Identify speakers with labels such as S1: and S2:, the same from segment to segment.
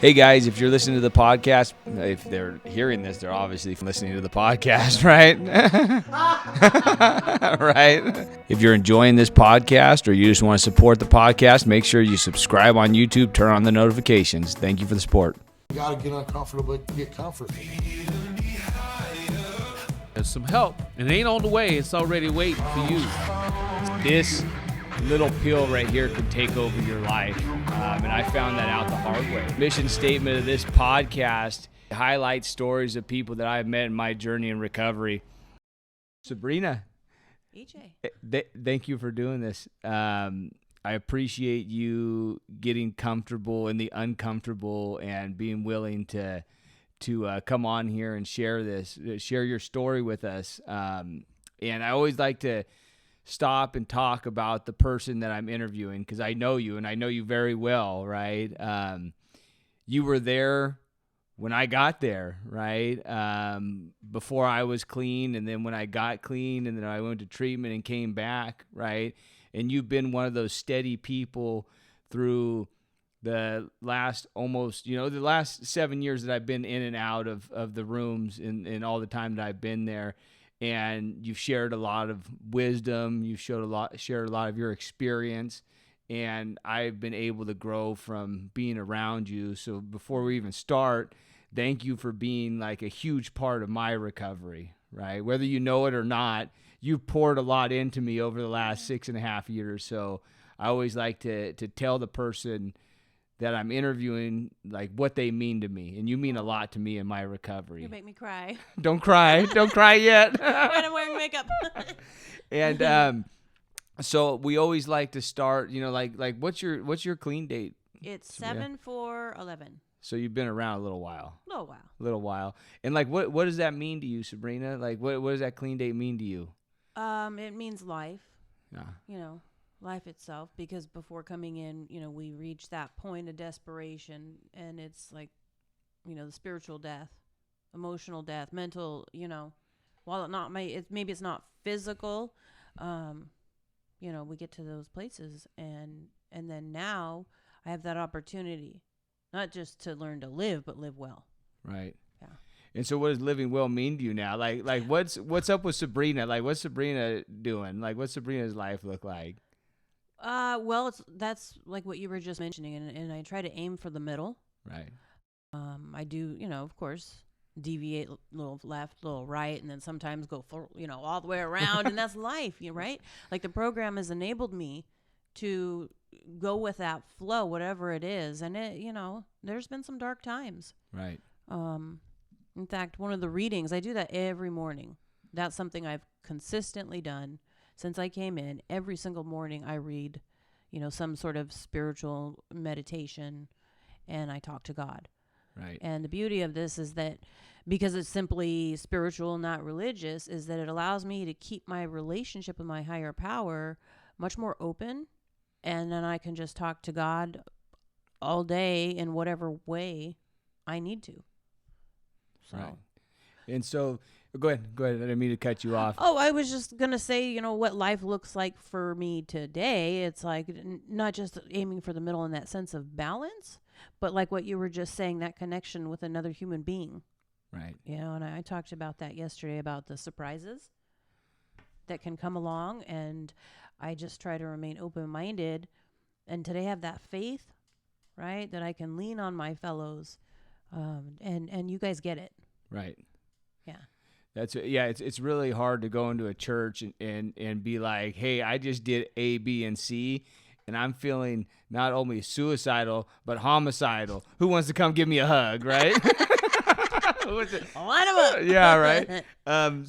S1: Hey guys, if you're listening to the podcast, if they're hearing this, they're obviously listening to the podcast, right? Right? If you're enjoying this podcast or you just want to support the podcast, make sure you subscribe on YouTube, turn on the notifications. Thank you for the support.
S2: You gotta get uncomfortable to get comfort.
S3: There's some help. It ain't on the way. It's already waiting for you.
S1: This little pill right here could take over your life. And I found that out the hard way. Mission statement of this podcast highlights stories of people that I've met in my journey in recovery. Sabrina,
S4: EJ.
S1: Thank you for doing this. I appreciate you getting comfortable in the uncomfortable and being willing to come on here and share your story with us. And I always like to stop and talk about the person that I'm interviewing because I know you and I know you very well, right? You were there when I got there, right? Before I was clean, and then when I got clean, and then I went to treatment and came back, right? And you've been one of those steady people through the last the last 7 years that I've been in and out of the rooms and all the time that I've been there. And you've shared a lot of wisdom. You've shared a lot of your experience, and I've been able to grow from being around you. So before we even start, thank you for being like a huge part of my recovery, right? Whether you know it or not, you've poured a lot into me over the last 6.5 years. So I always like to tell the person that I'm interviewing, like, what they mean to me. And you mean a lot to me in my recovery.
S4: You make me cry.
S1: Don't cry. Don't cry yet.
S4: When I'm wearing makeup.
S1: And so we always like to start, like what's your clean date?
S4: It's 7/4/11.
S1: So you've been around a little while.
S4: Little while.
S1: And like, what does that mean to you, Sabrina? Like, what does that clean date mean to you?
S4: It means life.
S1: Yeah.
S4: Life itself, because before coming in, we reach that point of desperation, and it's like, the spiritual death, emotional death, mental, while maybe it's not physical, we get to those places, and then now I have that opportunity, not just to learn to live, but live well.
S1: Right.
S4: Yeah.
S1: And so what does living well mean to you now? Like what's up with Sabrina? Like, what's Sabrina doing? Like, what's Sabrina's life look like?
S4: Well, that's like what you were just mentioning, and I try to aim for the middle.
S1: Right.
S4: I do, of course, deviate a little left, a little right, and then sometimes go full, all the way around, and that's life, right? Like, the program has enabled me to go with that flow, whatever it is, and there's been some dark times.
S1: Right.
S4: In fact, one of the readings, I do that every morning. That's something I've consistently done since I came in. Every single morning I read, some sort of spiritual meditation, and I talk to God.
S1: Right.
S4: And the beauty of this is that, because it's simply spiritual, not religious, is that it allows me to keep my relationship with my higher power much more open, and then I can just talk to God all day in whatever way I need to. So.
S1: Right. And so, go ahead. I didn't mean to cut you off.
S4: Oh, I was just going to say, what life looks like for me today. It's like not just aiming for the middle in that sense of balance, but like what you were just saying, that connection with another human being.
S1: Right.
S4: And I talked about that yesterday, about the surprises that can come along. And I just try to remain open-minded and today have that faith, right, that I can lean on my fellows. And you guys get it.
S1: Right.
S4: Yeah.
S1: It's really hard to go into a church and be like, hey, I just did A, B, and C, and I'm feeling not only suicidal but homicidal. Who wants to come give me a hug, right?
S4: Line them up.
S1: Yeah, right.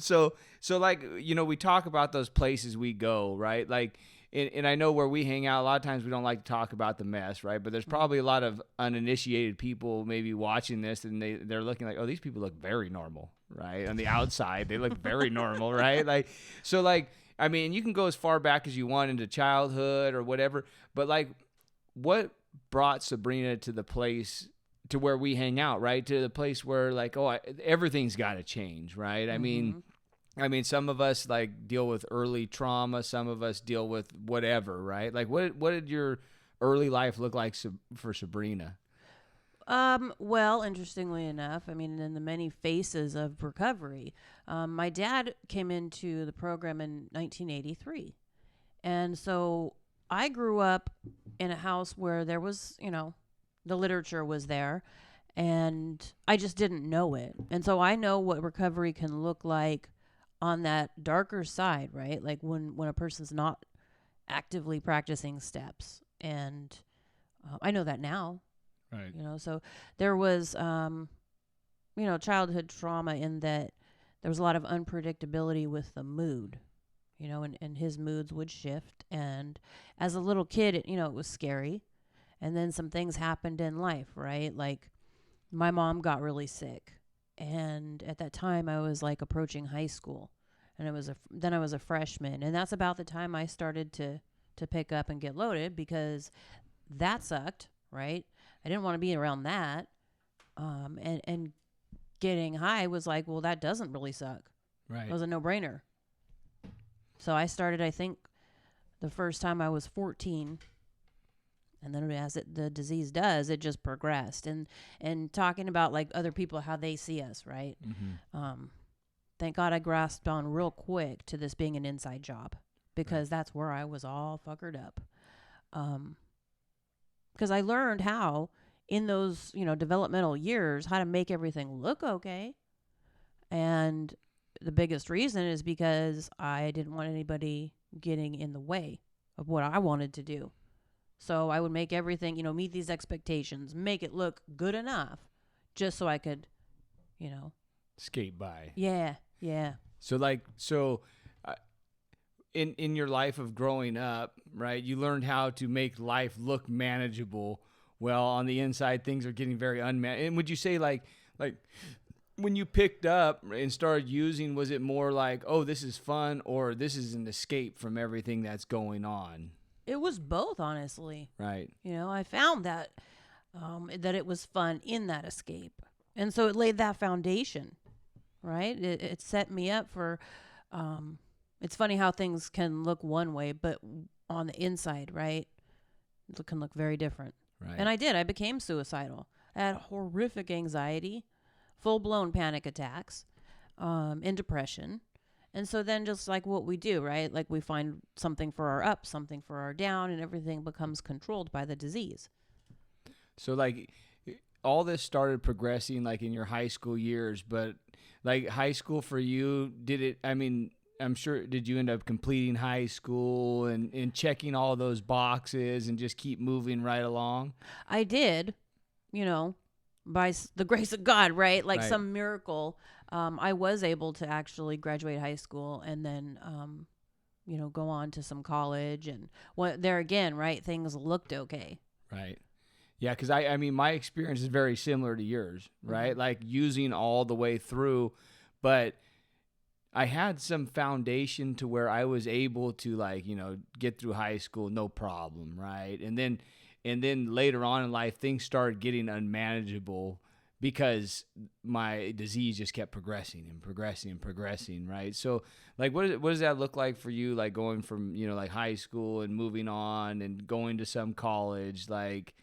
S1: So like, we talk about those places we go, right? Like, and I know where we hang out, a lot of times we don't like to talk about the mess, right? But there's probably a lot of uninitiated people maybe watching this, and they're looking like, oh, these people look very normal, right? On the outside, they look very normal, right? Like, so like, I mean, you can go as far back as you want into childhood or whatever, but like, what brought Sabrina to the place to where we hang out, right? To the place where like, everything's got to change, right?
S4: Mm-hmm.
S1: I mean, some of us like deal with early trauma. Some of us deal with whatever, right? Like, what did your early life look like for Sabrina?
S4: Well, interestingly enough, I mean, in the many faces of recovery, my dad came into the program in 1983. And so I grew up in a house where there was, the literature was there, and I just didn't know it. And so I know what recovery can look like on that darker side, right? Like when a person's not actively practicing steps. And I know that now.
S1: Right.
S4: So there was, childhood trauma in that there was a lot of unpredictability with the mood, and his moods would shift. And as a little kid, it was scary. And then some things happened in life, right? Like my mom got really sick. And at that time I was like approaching high school, and then I was a freshman. And that's about the time I started to pick up and get loaded, because that sucked, right? I didn't want to be around that. And getting high was like, well, that doesn't really suck.
S1: Right.
S4: It was a no-brainer. So I started, I think, the first time I was 14. And then as the disease does, it just progressed. And talking about like other people, how they see us, right? Mm-hmm. Thank God I grasped on real quick to this being an inside job, because that's where I was all fuckered up. Because I learned how, in those, developmental years, how to make everything look okay. And the biggest reason is because I didn't want anybody getting in the way of what I wanted to do. So I would make everything, meet these expectations, make it look good enough, just so I could,
S1: skate by.
S4: Yeah.
S1: So in your life of growing up, right, you learned how to make life look manageable. Well, on the inside, things are getting very unmanageable. And would you say like when you picked up and started using, was it more like, oh, this is fun, or this is an escape from everything that's going on?
S4: It was both, honestly.
S1: Right.
S4: I found that it was fun in that escape. And so it laid that foundation, right? It set me up for, it's funny how things can look one way, but on the inside, right, it can look very different.
S1: Right.
S4: And I became suicidal. I had horrific anxiety, full-blown panic attacks, and depression. And so then just like what we do, right? Like we find something for our up, something for our down, and everything becomes controlled by the disease.
S1: So like all this started progressing like in your high school years, but like high school for you, I'm sure, did you end up completing high school and checking all those boxes and just keep moving right along?
S4: I did, by the grace of God, right? Like
S1: Right.
S4: some miracle. I was able to actually graduate high school and then, go on to some college. And there again, right, things looked okay.
S1: Right. Yeah, because I mean, my experience is very similar to yours, right?
S4: Mm-hmm.
S1: Like using all the way through, but I had some foundation to where I was able to get through high school, no problem, right? And then later on in life, things started getting unmanageable because my disease just kept progressing and progressing and progressing, right? So like, what does that look like for you? Like going from, like high school and moving on and going to some college, like,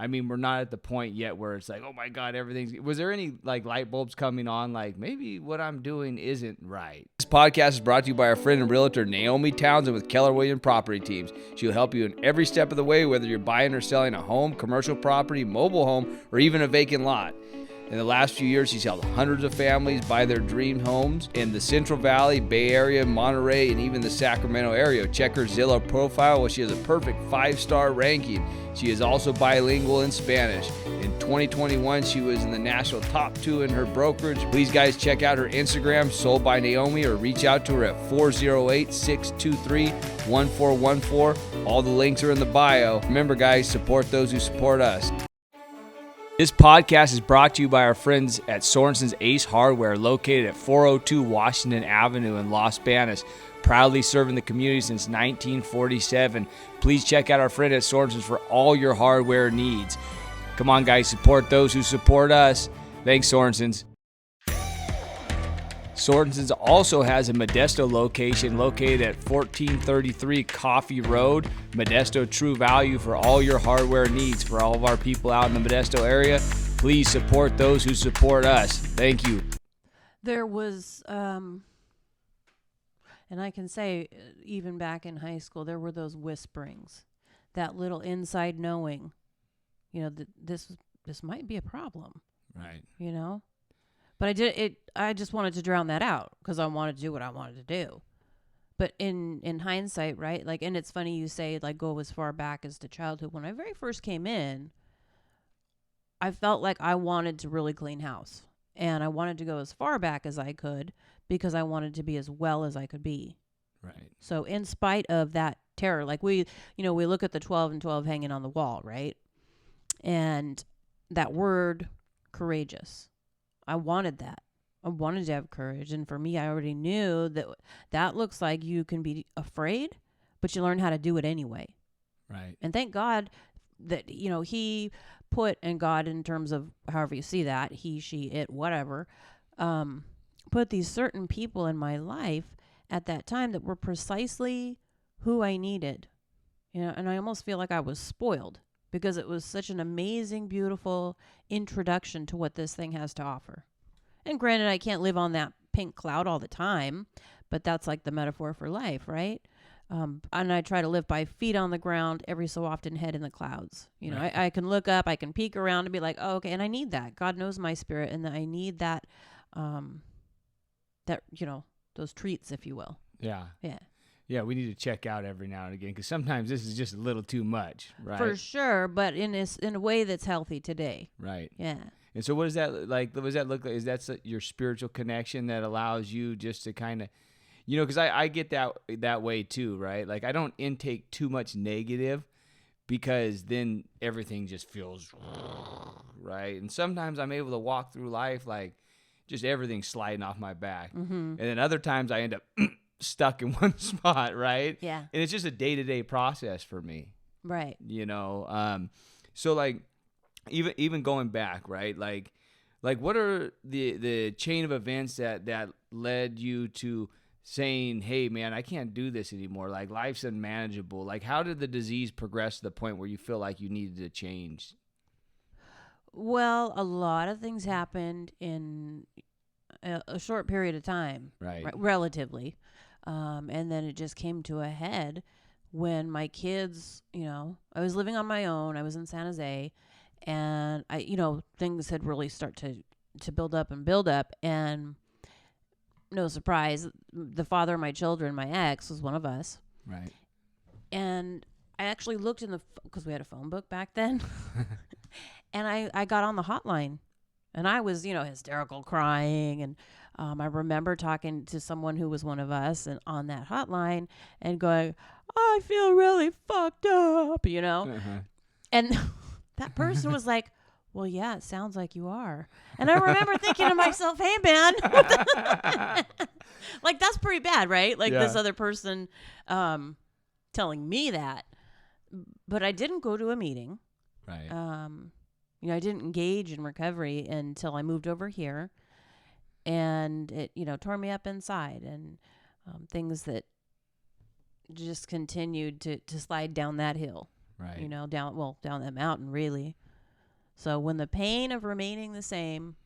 S1: I mean, we're not at the point yet where it's like, oh my God, was there any like light bulbs coming on? Like maybe what I'm doing isn't right. This podcast is brought to you by our friend and realtor, Naomi Townsend with Keller Williams Property Teams. She'll help you in every step of the way, whether you're buying or selling a home, commercial property, mobile home, or even a vacant lot. In the last few years, she's helped hundreds of families buy their dream homes in the Central Valley, Bay Area, Monterey, and even the Sacramento area. Check her Zillow profile where she has a perfect 5-star ranking. She is also bilingual in Spanish. In 2021, she was in the national top 2 in her brokerage. Please, guys, check out her Instagram, Sold by Naomi, or reach out to her at 408-623-1414. All the links are in the bio. Remember, guys, support those who support us. This podcast is brought to you by our friends at Sorensen's Ace Hardware, located at 402 Washington Avenue in Los Banos, proudly serving the community since 1947. Please check out our friend at Sorensen's for all your hardware needs. Come on, guys, support those who support us. Thanks, Sorensen's. Sorensen's also has a Modesto location located at 1433 Coffee Road. Modesto, true value for all your hardware needs. For all of our people out in the Modesto area, please support those who support us. Thank you.
S4: There was, and I can say, even back in high school, there were those whisperings, that little inside knowing, this might be a problem,
S1: Right.
S4: But I just wanted to drown that out because I wanted to do what I wanted to do. But in hindsight, right? Like, and it's funny you say, like, go as far back as to childhood. When I very first came in, I felt like I wanted to really clean house. And I wanted to go as far back as I could because I wanted to be as well as I could be.
S1: Right.
S4: So in spite of that terror, like we look at the 12 and 12 hanging on the wall, right? And that word, courageous. I wanted that. I wanted to have courage. And for me, I already knew that looks like you can be afraid, but you learn how to do it anyway.
S1: Right.
S4: And thank God that, he put, and God in terms of however you see that, he, she, it, whatever, put these certain people in my life at that time that were precisely who I needed. And I almost feel like I was spoiled because it was such an amazing, beautiful introduction to what this thing has to offer. And granted, I can't live on that pink cloud all the time, but that's like the metaphor for life, right? And I try to live by feet on the ground, every so often head in the clouds.
S1: Right.
S4: I can look up, I can peek around and be like, oh, okay. And I need that. God knows my spirit, and I need that, those treats, if you will.
S1: Yeah.
S4: Yeah.
S1: Yeah, we need to check out every now and again because sometimes this is just a little too much, right?
S4: For sure, but in a way that's healthy today.
S1: Right.
S4: Yeah.
S1: And so what does that like? What does that look like? Is that your spiritual connection that allows you just to kind of, because I get that way too, right? Like I don't intake too much negative because then everything just feels right. And sometimes I'm able to walk through life like just everything sliding off my back.
S4: Mm-hmm.
S1: And then other times I end up stuck in one spot, right?
S4: Yeah.
S1: And it's just a day-to-day process for me.
S4: Right.
S1: So like even going back, right? Like what are the chain of events that led you to saying, hey man, I can't do this anymore. Like life's unmanageable. Like how did the disease progress to the point where you feel like you needed to change?
S4: Well, a lot of things happened in a short period of time,
S1: Right.
S4: Relatively. And then it just came to a head when my kids, I was living on my own. I was in San Jose, and things had really started to build up. And no surprise, the father of my children, my ex, was one of us.
S1: Right.
S4: And I actually looked because we had a phone book back then. And I got on the hotline, and I was, hysterical crying. And I remember talking to someone who was one of us and on that hotline and going, I feel really fucked up,
S1: Uh-huh.
S4: And that person was like, well, yeah, it sounds like you are. And I remember thinking to myself, hey, man, like, that's pretty bad, right? Like this other person telling me that. But I didn't go to a meeting.
S1: Right.
S4: I didn't engage in recovery until I moved over here, and it, tore me up inside, and things that just continued to slide down that hill,
S1: Right.
S4: down that mountain, really. So when the pain of remaining the same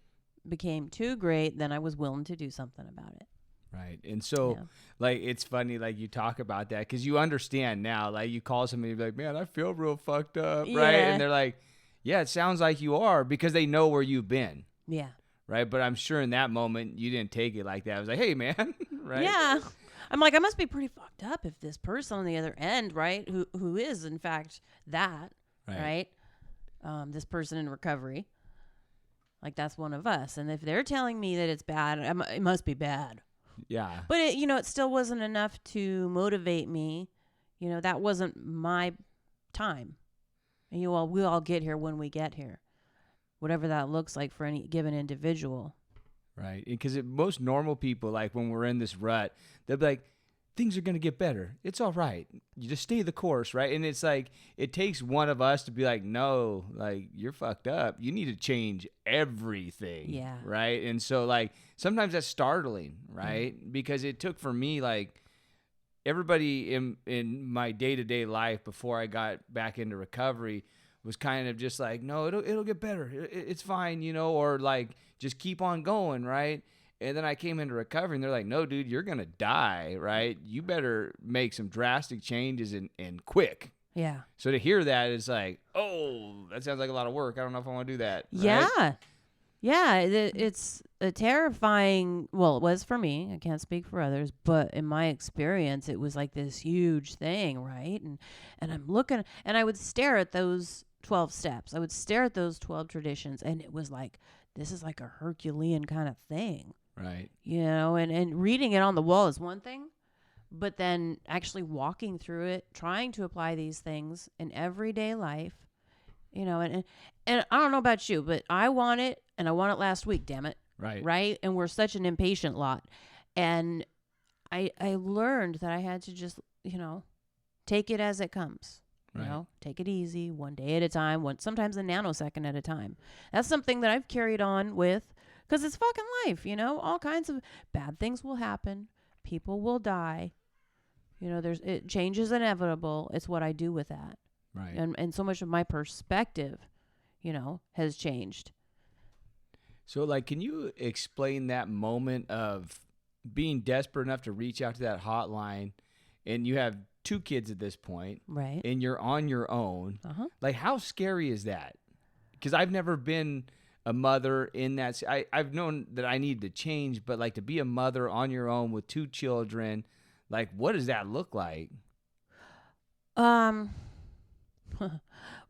S4: became too great, then I was willing to do something about it.
S1: Right. And so, like, it's funny, like, you talk about that because you understand now. Like, you call somebody and be like, man, I feel real fucked up, right? And they're like, yeah, it sounds like you are, because they know where you've been.
S4: Yeah.
S1: Right. But I'm sure in that moment, you didn't take it like that. I was like, hey, man. Right.
S4: Yeah. I'm like, I must be pretty fucked up if this person on the other end, right, who is, in fact, that, right? This person in recovery, like, that's one of us. And if they're telling me that it's bad, it must be bad.
S1: Yeah.
S4: But, it still wasn't enough to motivate me. That wasn't my time. And we'll all get here when we get here, whatever that looks like for any given individual.
S1: Right. Because most normal people, like when we're in this rut, they'll be like, things are going to get better. It's all right. You just stay the course, right? And it's like, it takes one of us to be like, no, like, you're fucked up. You need to change everything.
S4: Yeah.
S1: Right. And so, like, sometimes that's startling, right? Because it took for me, like, everybody in my day-to-day life before I got back into recovery was kind of just like, no, it'll get better. It's fine, or like, just keep on going, right? And then I came into recovery and they're like, no, dude, you're going to die, right? You better make some drastic changes and quick.
S4: Yeah.
S1: So to hear that is like, oh, that sounds like a lot of work. I don't know if I want to do that. Right?
S4: Yeah. Yeah. It's a terrifying, well, it was for me. I can't speak for others, but in my experience, it was like this huge thing, right? And I'm looking, and I would stare at those 12 steps. I would stare at those 12 traditions, and it was like, this is like a Herculean kind of thing.
S1: Right.
S4: And reading it on the wall is one thing, but then actually walking through it, trying to apply these things in everyday life, and I don't know about you, but I want it, and I want it last week, damn it.
S1: Right.
S4: Right. And we're such an impatient lot. And I learned that I had to just, take it as it comes.
S1: Right.
S4: Take it easy, one day at a time, sometimes a nanosecond at a time. That's something that I've carried on with. Because it's fucking life, all kinds of bad things will happen. People will die. Change is inevitable. It's what I do with that.
S1: Right.
S4: And so much of my perspective, has changed.
S1: So, like, can you explain that moment of being desperate enough to reach out to that hotline, and you have 2 kids at this point,
S4: right?
S1: And you're on your own.
S4: Uh-huh.
S1: Like, how scary is that? Because I've never been a mother in that. I've known that I need to change, but like to be a mother on your own with 2 children, like, what does that look like?
S4: Oh,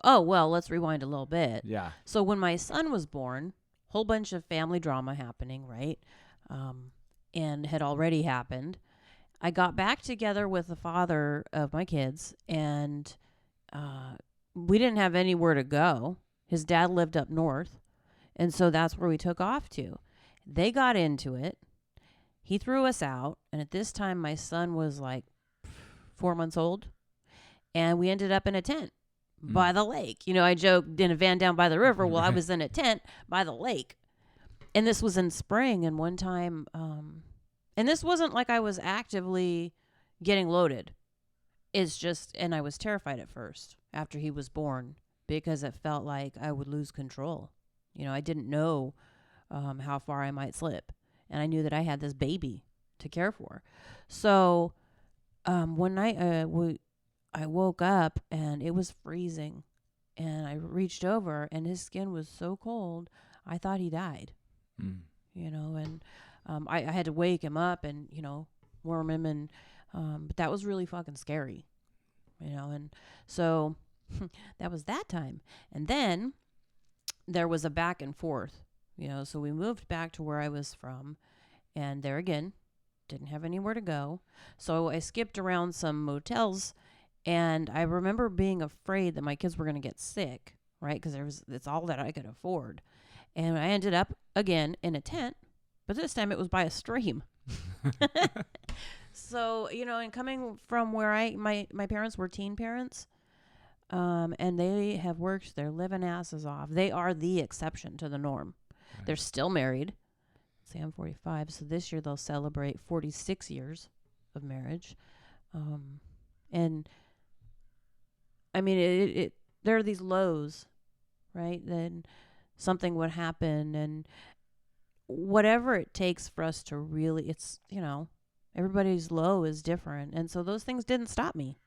S4: well, let's rewind a little bit.
S1: Yeah.
S4: So when my son was born, whole bunch of family drama happening, right? And had already happened. I got back together with the father of my kids, and we didn't have anywhere to go. His dad lived up north. And so that's where we took off to. They got into it. He threw us out. And at this time, my son was like 4 months old. And we ended up in a tent by the lake. I joked in a van down by the river. Well, I was in a tent by the lake. And this was in spring. And one time, and this wasn't like I was actively getting loaded. It's just, and I was terrified at first after he was born because it felt like I would lose control. I didn't know how far I might slip. And I knew that I had this baby to care for. So one night I woke up and it was freezing. And I reached over and his skin was so cold, I thought he died. And I had to wake him up and, warm him. And but that was really fucking scary. And so that was that time. And then there was a back and forth, so we moved back to where I was from, and there again, didn't have anywhere to go. So I skipped around some motels, and I remember being afraid that my kids were going to get sick, right? Because it's all that I could afford. And I ended up again in a tent, but this time it was by a stream. So, and coming from where my parents were teen parents, and they have worked their living asses off. They are the exception to the norm. Right. They're still married. See, I'm 45, so this year they'll celebrate 46 years of marriage. And I mean, there are these lows, right? Then something would happen, and whatever it takes for us to really, it's, everybody's low is different. And so those things didn't stop me.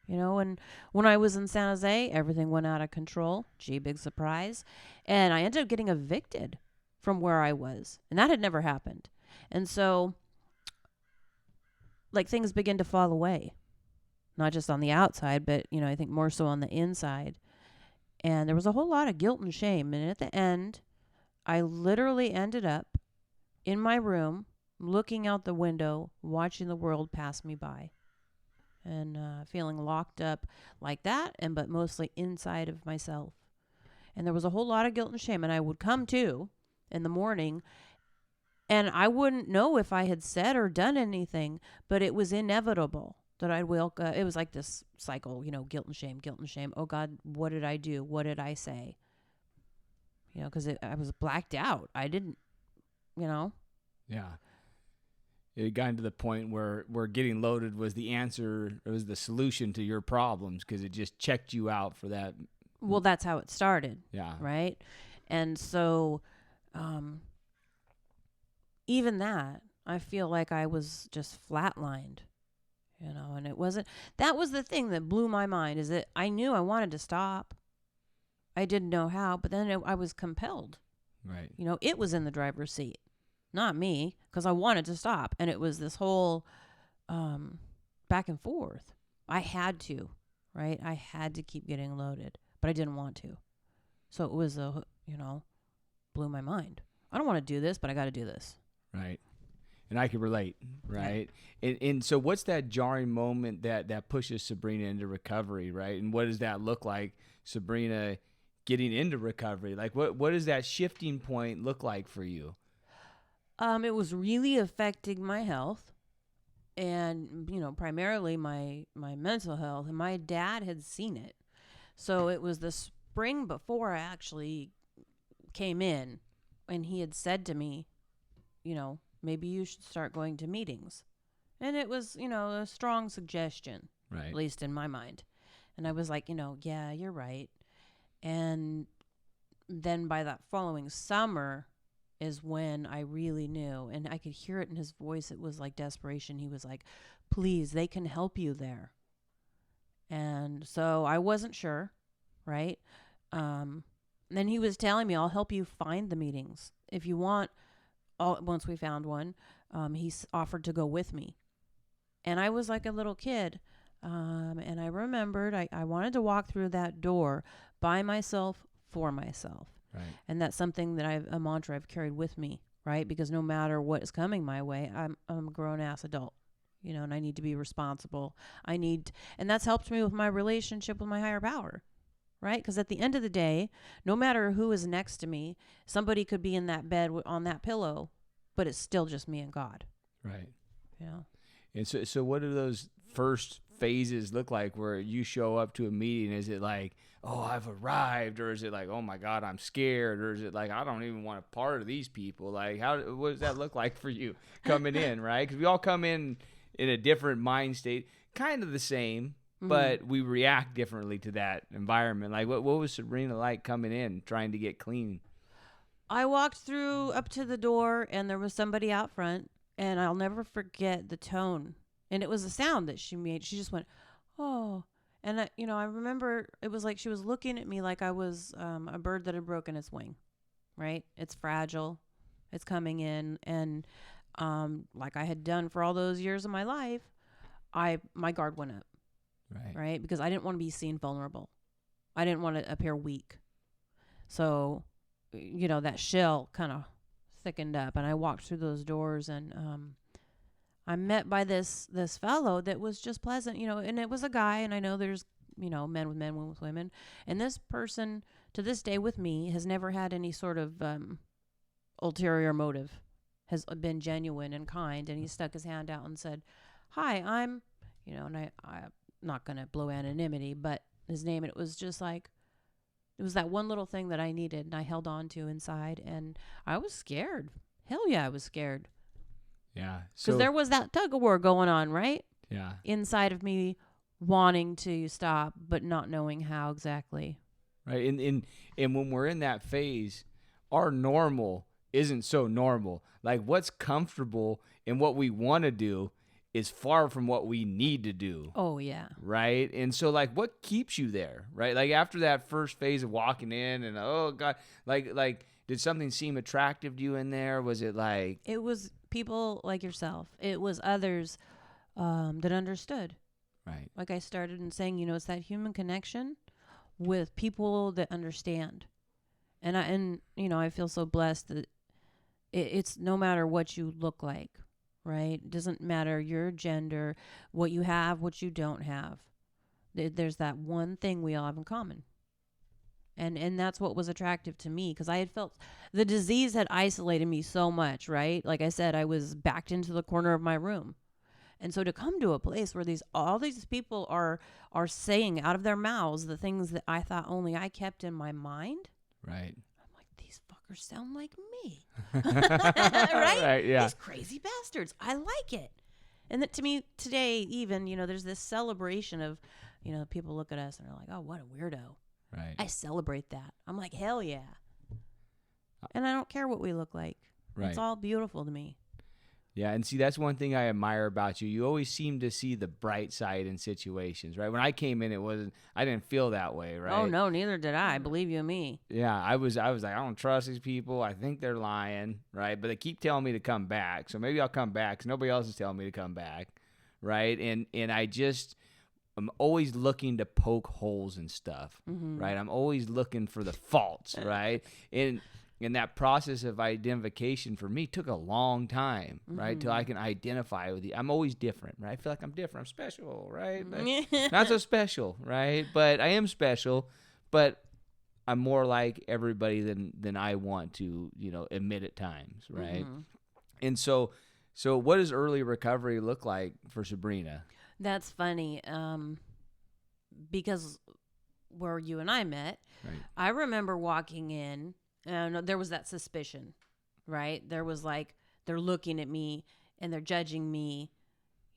S4: And when I was in San Jose, everything went out of control. Gee, big surprise. And I ended up getting evicted from where I was. And that had never happened. And so, like, things begin to fall away. Not just on the outside, but, I think more so on the inside. And there was a whole lot of guilt and shame. And at the end, I literally ended up in my room, looking out the window, watching the world pass me by. And feeling locked up like that, but mostly inside of myself. And there was a whole lot of guilt and shame. And I would come to in the morning, And I wouldn't know if I had said or done anything, but it was inevitable that I'd wake up. It was like this cycle, guilt and shame, guilt and shame. Oh God, what did I do? What did I say? Because I was blacked out. I didn't,
S1: Yeah. It got to the point where getting loaded was the answer, it was the solution to your problems because it just checked you out for that.
S4: Well, that's how it started.
S1: Yeah.
S4: Right. And so, even that, I feel like I was just flatlined, and it wasn't, that was the thing that blew my mind, is that I knew I wanted to stop. I didn't know how, but then I was compelled.
S1: Right.
S4: It was in the driver's seat, not me, because I wanted to stop. And it was this whole back and forth. I had to, right? I had to keep getting loaded, but I didn't want to. So it was blew my mind. I don't want to do this, but I got to do this.
S1: Right. And I can relate, right? Yeah. And so what's that jarring moment that pushes Sabrina into recovery, right? And what does that look like, Sabrina getting into recovery? Like what does that shifting point look like for you?
S4: It was really affecting my health and, primarily my mental health. And my dad had seen it. So it was the spring before I actually came in, and he had said to me, maybe you should start going to meetings. And it was, a strong suggestion,
S1: right,
S4: at least in my mind. And I was like, yeah, you're right. And then by that following summer is when I really knew, and I could hear it in his voice. It was like desperation. He was like, please, they can help you there. And so I wasn't sure, right? Then he was telling me, I'll help you find the meetings. If you want, once we found one, he offered to go with me. And I was like a little kid. And I remembered I wanted to walk through that door by myself, for myself.
S1: right.
S4: And that's something that a mantra I've carried with me, right? Because no matter what is coming my way, I'm a grown-ass adult, and I need to be responsible. And that's helped me with my relationship with my higher power. Right? Because at the end of the day, no matter who is next to me, somebody could be in that bed on that pillow, but it's still just me and God.
S1: Right.
S4: Yeah.
S1: And so what do those first phases look like where you show up to a meeting? Is it like, oh, I've arrived? Or is it like, oh my God, I'm scared? Or is it like, I don't even want a part of these people? Like, what does that look like for you coming in, right? Because we all come in a different mind state, kind of the same, but we react differently to that environment. Like, what was Sabrina like coming in, trying to get clean?
S4: I walked through up to the door, and there was somebody out front, and I'll never forget the tone. And it was a sound that she made. She just went, oh. And, I remember it was like she was looking at me like I was a bird that had broken its wing, right? It's fragile. It's coming in. And like I had done for all those years of my life, my guard went up. Right? Because I didn't want to be seen vulnerable. I didn't want to appear weak. So, that shell kind of thickened up, and I walked through those doors, and I'm met by this fellow that was just pleasant, and it was a guy, and I know there's, men with men, women with women. And this person, to this day with me, has never had any sort of ulterior motive, has been genuine and kind, and he stuck his hand out and said, hi, I'm, and I'm not going to blow anonymity, but his name, and it was just like, it was that one little thing that I needed, and I held on to inside, and I was scared. Hell yeah, I was scared.
S1: Yeah.
S4: Because there was that tug of war going on, right?
S1: Yeah.
S4: Inside of me wanting to stop, but not knowing how exactly.
S1: Right. And when we're in that phase, our normal isn't so normal. Like what's comfortable and what we want to do is far from what we need to do.
S4: Oh, yeah.
S1: Right? And so, like, what keeps you there, right? Like, after that first phase of walking in and, oh, God, like, did something seem attractive to you in there? Was it like...
S4: It was people like yourself. It was others that understood.
S1: Right.
S4: Like I started in saying, it's that human connection with people that understand. And I feel so blessed that it's no matter what you look like. Right? It doesn't matter your gender, what you have, what you don't have. There's that one thing we all have in common. And that's what was attractive to me, because I had felt the disease had isolated me so much, right? Like I said, I was backed into the corner of my room. And so to come to a place where all these people are saying out of their mouths the things that I thought only I kept in my mind.
S1: Right.
S4: I'm like, these fuckers sound like me. Right?
S1: Right, yeah.
S4: These crazy bastards. I like it. And that, to me today, even, there's this celebration of, people look at us and are like, oh, what a weirdo.
S1: Right.
S4: I celebrate that. I'm like, hell yeah. And I don't care what we look like.
S1: Right.
S4: It's all beautiful to me.
S1: Yeah, and see, that's one thing I admire about you. You always seem to see the bright side in situations, right? When I came in, I didn't feel that way, right?
S4: Oh no, neither did I. Believe you me.
S1: Yeah, I was like, I don't trust these people. I think they're lying, right? But they keep telling me to come back, so maybe I'll come back, because nobody else is telling me to come back, right? And I'm always looking to poke holes in stuff, right? I'm always looking for the faults, right? And that process of identification for me took a long time, right? Till I can identify with you. I'm always different, right? I feel like I'm different. I'm special, right? Like, not so special, right? But I am special, but I'm more like everybody than I want to, admit at times, right? And so what does early recovery look like for Sabrina?
S4: That's funny, because where you and I met,
S1: Right.
S4: I remember walking in, and there was that suspicion, right? There was like, they're looking at me and they're judging me.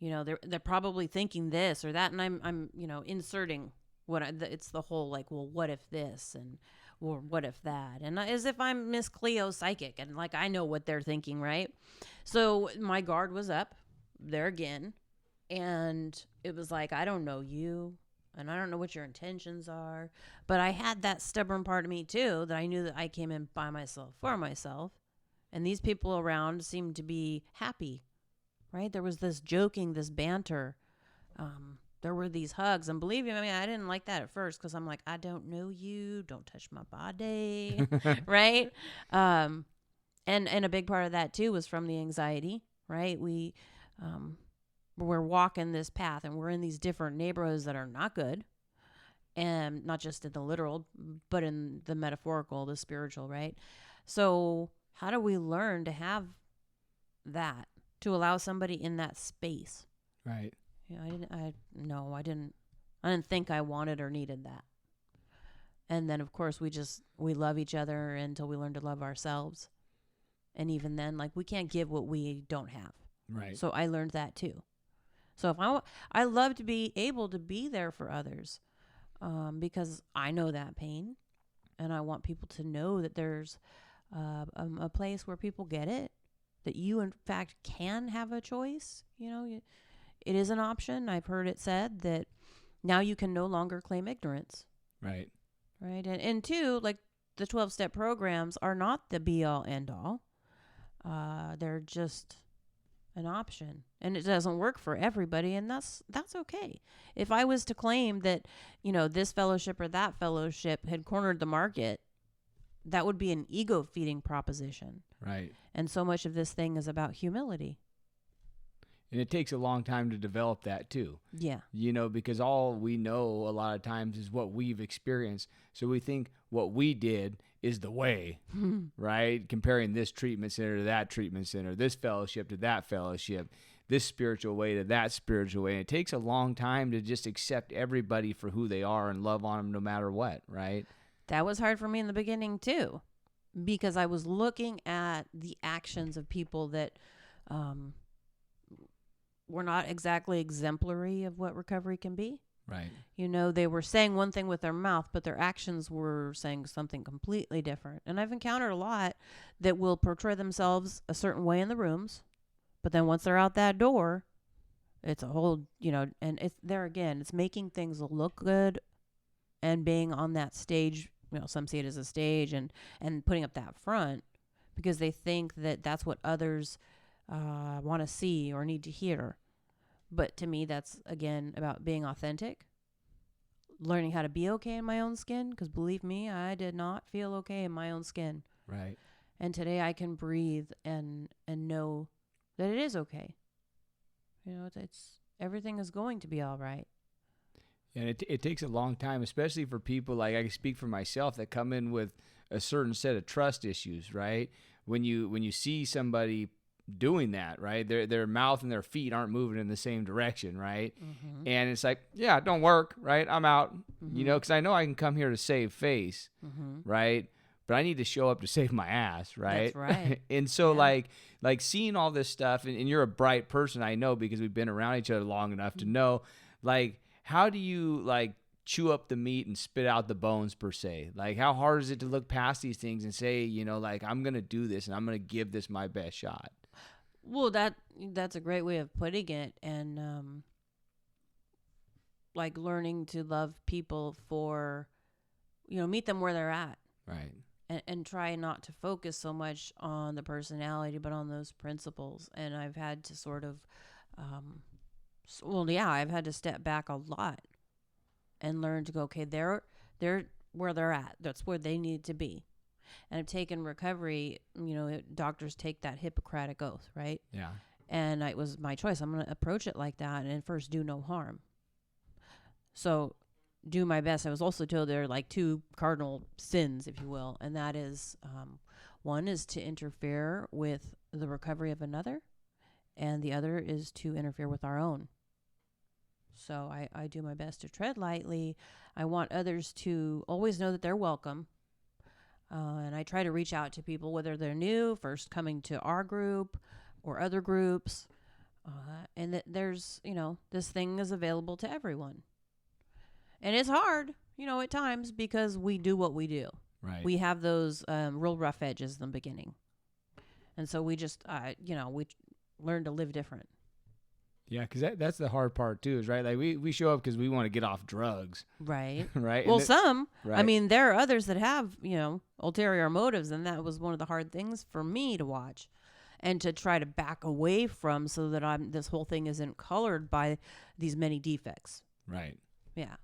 S4: They're probably thinking this or that, and I'm inserting it's the whole like, well, what if this, and or what if that, and as if I'm Miss Cleo psychic and like I know what they're thinking, right? So my guard was up there again. And it was like, I don't know you, and I don't know what your intentions are. But I had that stubborn part of me, too, that I knew that I came in by myself, for myself. And these people around seemed to be happy, right? There was this joking, this banter. There were these hugs. And believe me, I didn't like that at first, because I'm like, I don't know you. Don't touch my body, right? And a big part of that, too, was from the anxiety, right? We're walking this path, and we're in these different neighborhoods that are not good, and not just in the literal, but in the metaphorical, the spiritual, right? So how do we learn to have that, to allow somebody in that space?
S1: Right.
S4: I didn't think I wanted or needed that. And then of course we love each other until we learn to love ourselves. And even then, like, we can't give what we don't have.
S1: Right.
S4: So I learned that too. So if I love to be able to be there for others, because I know that pain, and I want people to know that there's a place where people get it, that you in fact can have a choice. It is an option. I've heard it said that now you can no longer claim ignorance.
S1: Right.
S4: Right. And two, like, the 12-step programs are not the be all end all. They're just an option, and it doesn't work for everybody, and that's okay. If I was to claim that, this fellowship or that fellowship had cornered the market, that would be an ego-feeding proposition.
S1: Right.
S4: And so much of this thing is about humility.
S1: And it takes a long time to develop that too.
S4: Yeah.
S1: Because all we know a lot of times is what we've experienced. So we think what we did is the way, right? Comparing this treatment center to that treatment center, this fellowship to that fellowship, this spiritual way to that spiritual way. And it takes a long time to just accept everybody for who they are and love on them no matter what, right?
S4: That was hard for me in the beginning too, because I was looking at the actions of people that were not exactly exemplary of what recovery can be.
S1: Right.
S4: They were saying one thing with their mouth, but their actions were saying something completely different. And I've encountered a lot that will portray themselves a certain way in the rooms, but then once they're out that door, it's a whole, and it's there again, it's making things look good and being on that stage. Some see it as a stage and putting up that front because they think that that's what others want to see or need to hear. But to me, that's, again, about being authentic, learning how to be okay in my own skin, because believe me, I did not feel okay in my own skin.
S1: Right.
S4: And today I can breathe and know that it is okay. It's everything is going to be all right.
S1: And it takes a long time, especially for people like I can speak for myself that come in with a certain set of trust issues, right? When you see somebody doing that, right? Their mouth and their feet aren't moving in the same direction, right?
S4: Mm-hmm.
S1: And it's like, yeah, it don't work, right? I'm out,
S4: Mm-hmm.
S1: you know, because I know I can come here to save face,
S4: Mm-hmm.
S1: right? But I need to show up to save my ass, right?
S4: That's right.
S1: And so
S4: Yeah.
S1: like seeing all this stuff, and you're a bright person, I know, because we've been around each other long enough to know, like, how do you like chew up the meat and spit out the bones per se? Like, how hard is it to look past these things and say, you know, like, I'm gonna do this and I'm gonna give this my best shot?
S4: Well, that's a great way of putting it, and like learning to love people for, meet them where they're at,
S1: Right.
S4: and try not to focus so much on the personality, but on those principles. And I've had to sort of, I've had to step back a lot and learn to go, okay, they're where they're at. That's where they need to be. And I've taken recovery, doctors take that Hippocratic oath, right?
S1: Yeah.
S4: And it was my choice. I'm going to approach it like that, and first do no harm. So do my best. I was also told there are like two cardinal sins, if you will, and that is one is to interfere with the recovery of another, and the other is to interfere with our own. So I do my best to tread lightly. I want others to always know that they're welcome. And I try to reach out to people, whether they're new, first coming to our group or other groups, and that there's, this thing is available to everyone. And it's hard, at times, because we do what we do.
S1: Right.
S4: We have those real rough edges in the beginning. And so we just, we learn to live different.
S1: Yeah, because that's the hard part too, is right. Like we show up because we want to get off drugs,
S4: Right.
S1: right?
S4: Well,
S1: And
S4: some.
S1: right.
S4: I mean, there are others that have, ulterior motives, and that was one of the hard things for me to watch and to try to back away from, so that this whole thing isn't colored by these many defects.
S1: Right.
S4: Yeah.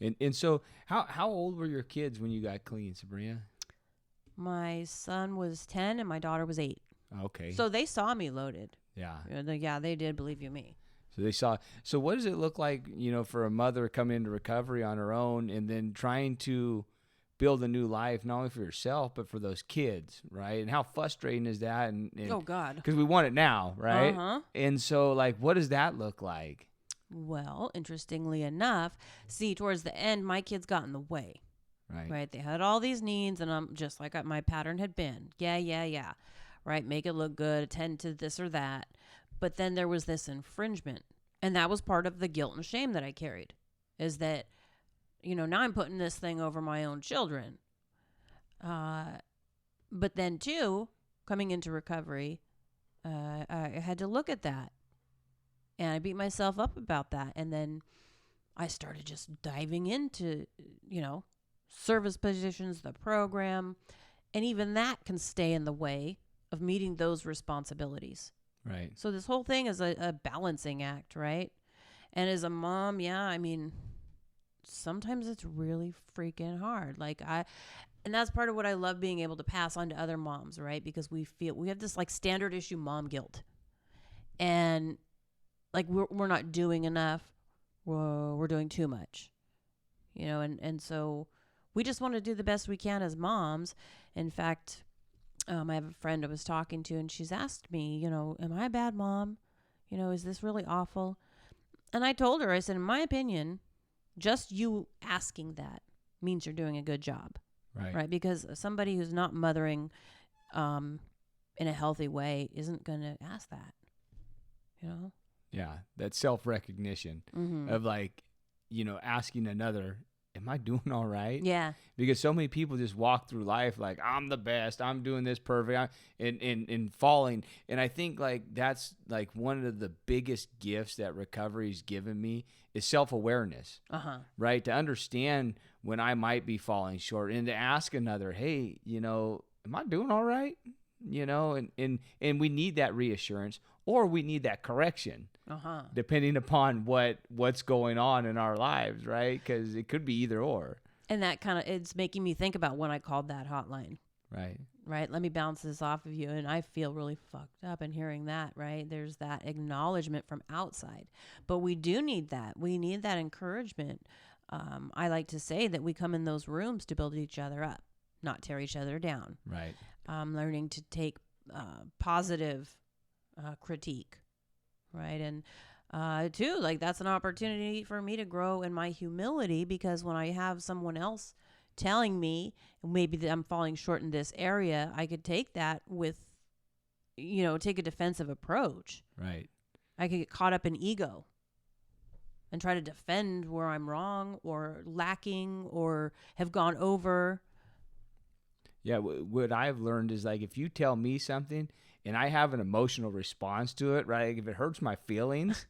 S1: And so how old were your kids when you got clean, Sabrina?
S4: My son was 10 and my daughter was 8.
S1: Okay.
S4: So they saw me loaded.
S1: Yeah.
S4: Yeah, they did, believe you me.
S1: So they saw. So what does it look like, for a mother coming into recovery on her own and then trying to build a new life, not only for yourself, but for those kids, right? And how frustrating is that? And
S4: Oh, God.
S1: Because we want it now, right?
S4: Uh-huh.
S1: And so, like, what does that look like?
S4: Well, interestingly enough, see, towards the end, my kids got in the way.
S1: Right.
S4: Right? They had all these needs, and I'm just like my pattern had been. Yeah. Right? Make it look good, attend to this or that. But then there was this infringement. And that was part of the guilt and shame that I carried, is that, now I'm putting this thing over my own children. But then, too, coming into recovery, I had to look at that. And I beat myself up about that. And then I started just diving into, service positions, the program. And even that can stay in the way of meeting those responsibilities.
S1: Right.
S4: So this whole thing is a balancing act, right? And as a mom, sometimes it's really freaking hard. And that's part of what I love being able to pass on to other moms, right? Because we have this like standard issue mom guilt. And like we're not doing enough. We're doing too much. And so we just want to do the best we can as moms. In fact, I have a friend I was talking to, and she's asked me, am I a bad mom? Is this really awful? And I told her, I said, in my opinion, just you asking that means you're doing a good job. Right? Because somebody who's not mothering in a healthy way isn't going to ask that,
S1: Yeah, that self-recognition of like, asking another, am I doing all right?
S4: Yeah.
S1: Because so many people just walk through life like, I'm the best, I'm doing this perfect, and falling. And I think like that's like one of the biggest gifts that recovery's given me is self-awareness. Right? To understand when I might be falling short and to ask another, hey, am I doing all right? And we need that reassurance, or we need that correction. Depending upon what's going on in our lives, right? Because it could be either or.
S4: And that it's making me think about when I called that hotline. Right? Let me bounce this off of you. And I feel really fucked up in hearing that, right? There's that acknowledgement from outside. But we do need that. We need that encouragement I like to say that we come in those rooms to build each other up, not tear each other down.
S1: Right.
S4: Learning to take positive critique, right? And too, like, that's an opportunity for me to grow in my humility, because when I have someone else telling me maybe that I'm falling short in this area, I could take that with, take a defensive approach.
S1: Right.
S4: I could get caught up in ego and try to defend where I'm wrong or lacking or have gone over.
S1: Yeah, what I've learned is, like, if you tell me something and I have an emotional response to it, right? Like, if it hurts my feelings,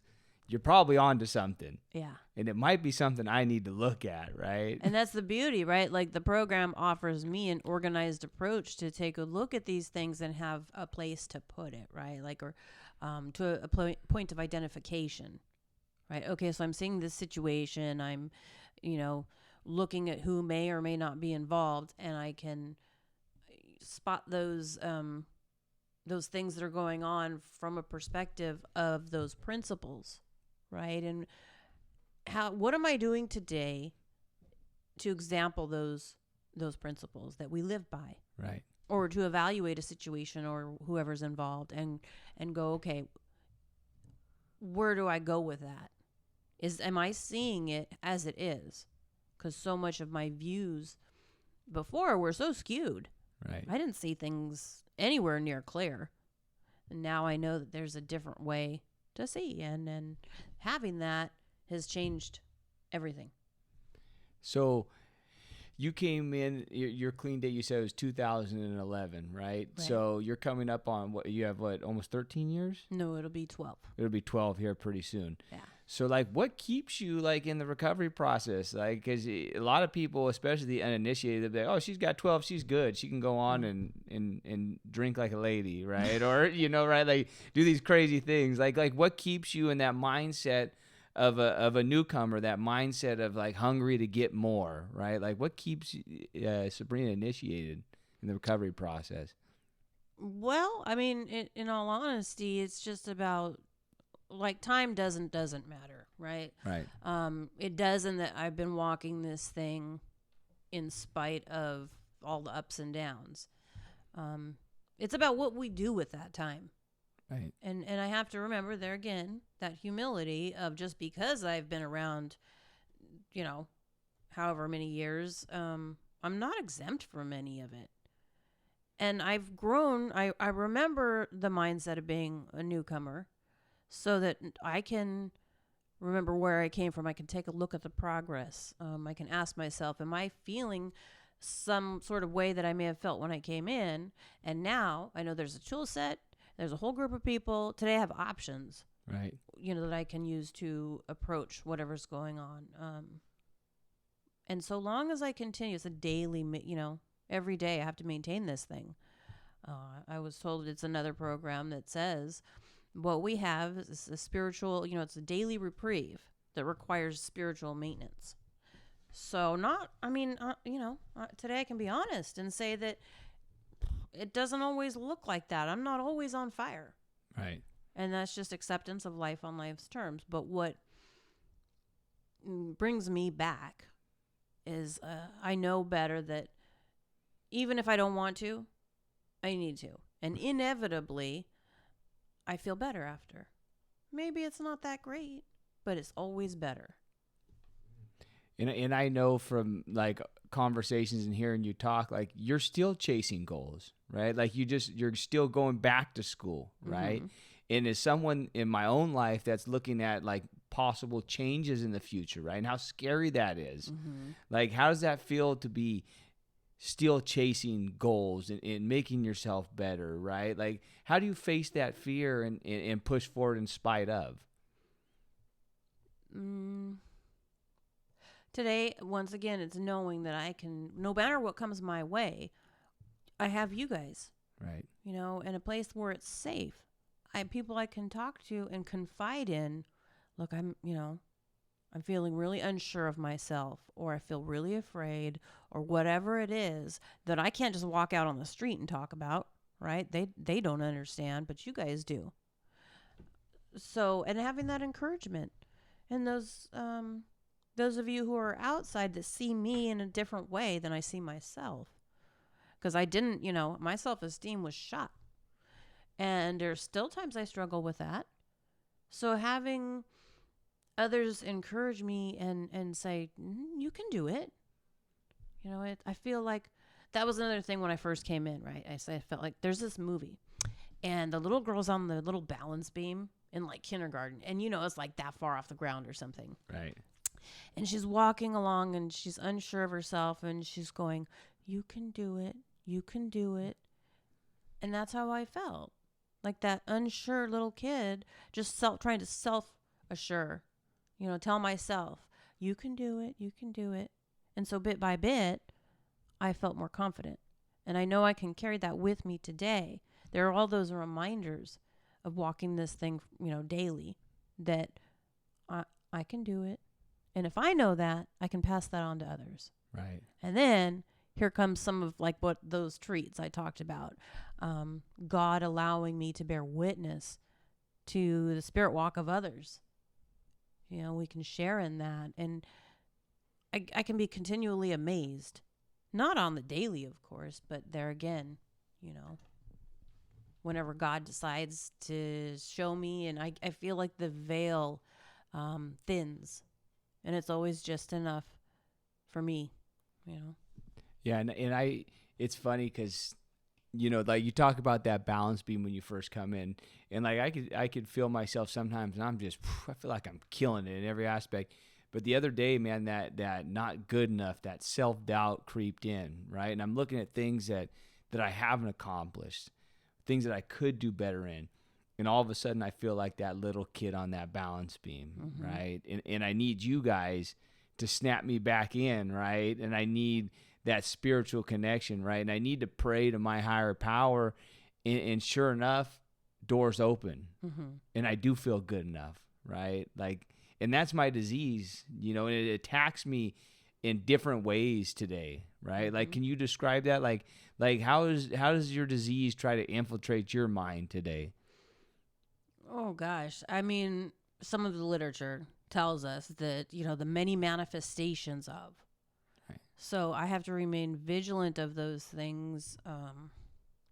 S1: you're probably onto something.
S4: Yeah.
S1: And it might be something I need to look at, right?
S4: And that's the beauty, right? Like, the program offers me an organized approach to take a look at these things and have a place to put it, right? Like, or to a point of identification, right? Okay, so I'm seeing this situation. I'm, looking at who may or may not be involved, and I can spot those things that are going on from a perspective of those principles, right? And what am I doing today to example those principles that we live by,
S1: Right.
S4: or to evaluate a situation or whoever's involved and go, okay, where do I go with that? Am I seeing it as it is? Because so much of my views before were so skewed.
S1: Right.
S4: I didn't see things anywhere near clear. And now I know that there's a different way to see. And having that has changed everything.
S1: So you came in, your clean date, you said, was 2011, right? So you're coming up on almost 13 years?
S4: No, it'll be 12.
S1: It'll be 12 here pretty soon.
S4: Yeah.
S1: So, like, what keeps you, like, in the recovery process? Like, because a lot of people, especially the uninitiated, they'll be like, oh, she's got 12, she's good. She can go on and drink like a lady, right? Or, right, like, do these crazy things. Like, what keeps you in that mindset of a newcomer, that mindset of, like, hungry to get more, right? Like, what keeps Sabrina initiated in the recovery process?
S4: Well, I mean, in all honesty, it's just about, like, time doesn't matter, right?
S1: Right.
S4: It doesn't that I've been walking this thing in spite of all the ups and downs. It's about what we do with that time.
S1: Right.
S4: And I have to remember there again, that humility of, just because I've been around, however many years, I'm not exempt from any of it. And I've grown. I remember the mindset of being a newcomer, so that I can remember where I came from. I can take a look at the progress. I can ask myself, am I feeling some sort of way that I may have felt when I came in? And now I know there's a tool set. There's a whole group of people. Today I have options,
S1: Right.
S4: that I can use to approach whatever's going on. And so long as I continue, it's a daily, every day I have to maintain this thing. I was told it's another program that says, what we have is a spiritual, it's a daily reprieve that requires spiritual maintenance. So today I can be honest and say that it doesn't always look like that. I'm not always on fire.
S1: Right.
S4: And that's just acceptance of life on life's terms. But what brings me back is I know better that even if I don't want to, I need to. And inevitably, I feel better after. Maybe it's not that great, but it's always better.
S1: And I know from, like, conversations and hearing you talk, like, you're still chasing goals, right? Like, you're still going back to school, right? Mm-hmm. And as someone in my own life that's looking at, like, possible changes in the future, right? And how scary that is. Mm-hmm. Like, how does that feel to be still chasing goals and making yourself better, right? Like, how do you face that fear and push forward in spite of?
S4: Today, once again, it's knowing that I can, no matter what comes my way, I have you guys.
S1: Right.
S4: In a place where it's safe. I have people I can talk to and confide in. Look, I'm feeling really unsure of myself, or I feel really afraid, or whatever it is that I can't just walk out on the street and talk about, right? They don't understand, but you guys do. So, and having that encouragement and those those of you who are outside that see me in a different way than I see myself. Because I didn't, my self-esteem was shot. And there's still times I struggle with that. So having others encourage me and say, you can do it. I feel like that was another thing when I first came in, right? I felt like there's this movie and the little girl's on the little balance beam in like kindergarten. And, it's like that far off the ground or something.
S1: Right.
S4: And she's walking along and she's unsure of herself and she's going, you can do it. You can do it. And that's how I felt. Like that unsure little kid just trying to self-assure, tell myself, you can do it. You can do it. And so bit by bit, I felt more confident. And I know I can carry that with me today. There are all those reminders of walking this thing, daily that I can do it. And if I know that, I can pass that on to others.
S1: Right.
S4: And then here comes some of like what those treats I talked about. God allowing me to bear witness to the spirit walk of others. We can share in that. And I can be continually amazed. Not on the daily, of course, but there again, whenever God decides to show me, and I feel like the veil thins. And it's always just enough for me,
S1: Yeah, and it's funny because, like you talk about that balance beam when you first come in, and like I could feel myself sometimes, and I feel like I'm killing it in every aspect. But the other day, man, that not good enough, that self-doubt creeped in, right? And I'm looking at things that I haven't accomplished, things that I could do better in. And all of a sudden, I feel like that little kid on that balance beam, right? And I need you guys to snap me back in, right? And I need that spiritual connection, right? And I need to pray to my higher power. And sure enough, doors open. And I do feel good enough, right? And that's my disease, and it attacks me in different ways today, right? Like, can you describe that? Like how does your disease try to infiltrate your mind today?
S4: Oh, gosh. I mean, some of the literature tells us that, the many manifestations of.
S1: Right.
S4: So I have to remain vigilant of those things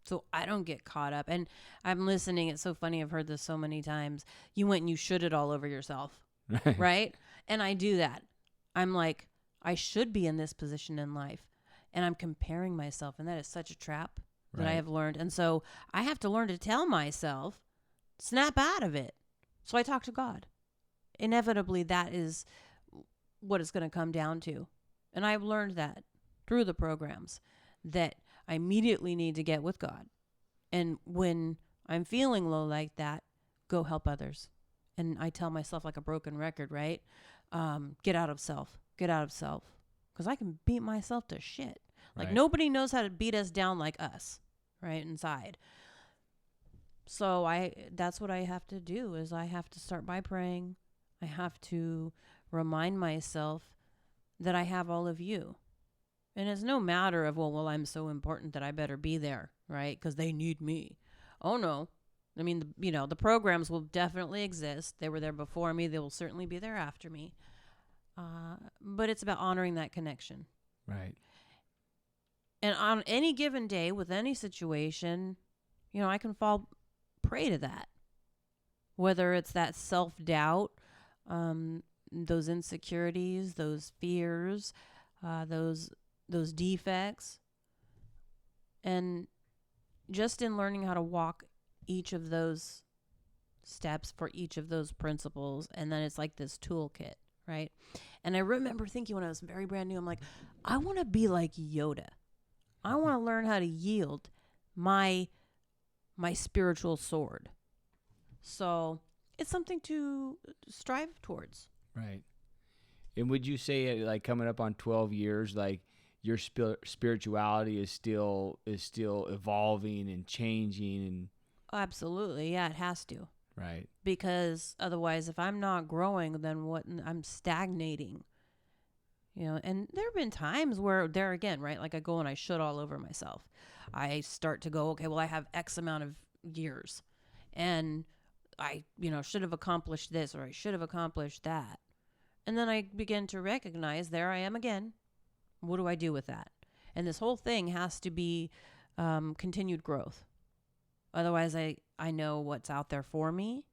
S4: so I don't get caught up. And I'm listening. It's so funny. I've heard this so many times. You went and you should it all over yourself. Right? And I do that. I'm like, I should be in this position in life. And I'm comparing myself. And that is such a trap that I have learned. And so I have to learn to tell myself, snap out of it. So I talk to God. Inevitably, that is what it's going to come down to. And I've learned that through the programs, that I immediately need to get with God. And when I'm feeling low like that, go help others. And I tell myself like a broken record, right? Get out of self. Get out of self. Because I can beat myself to shit. Like nobody knows how to beat us down like us, right? Inside. So that's what I have to do is I have to start by praying. I have to remind myself that I have all of you. And it's no matter of, well, I'm so important that I better be there, right? Because they need me. Oh, no. I mean, the programs will definitely exist. They were there before me. They will certainly be there after me. But it's about honoring that connection.
S1: Right.
S4: And on any given day with any situation, I can fall prey to that. Whether it's that self-doubt, those insecurities, those fears, those defects. And just in learning how to walk each of those steps for each of those principles, and then it's like this toolkit, right? And I remember thinking when I was very brand new, I'm like, I want to be like Yoda. I want to learn how to yield my spiritual sword. So it's something to strive towards.
S1: Right. And would you say, like, coming up on 12 years, like, your spirituality is still evolving and changing? And
S4: Absolutely. Yeah, it has to.
S1: right.
S4: Because otherwise, if I'm not growing, then what? I'm stagnating. And there have been times where there again, right? Like I go and I should all over myself. I start to go, okay, well, I have X amount of years and I, should have accomplished this or I should have accomplished that. And then I begin to recognize, there I am again. What do I do with that? And this whole thing has to be continued growth. Otherwise, I know what's out there for me,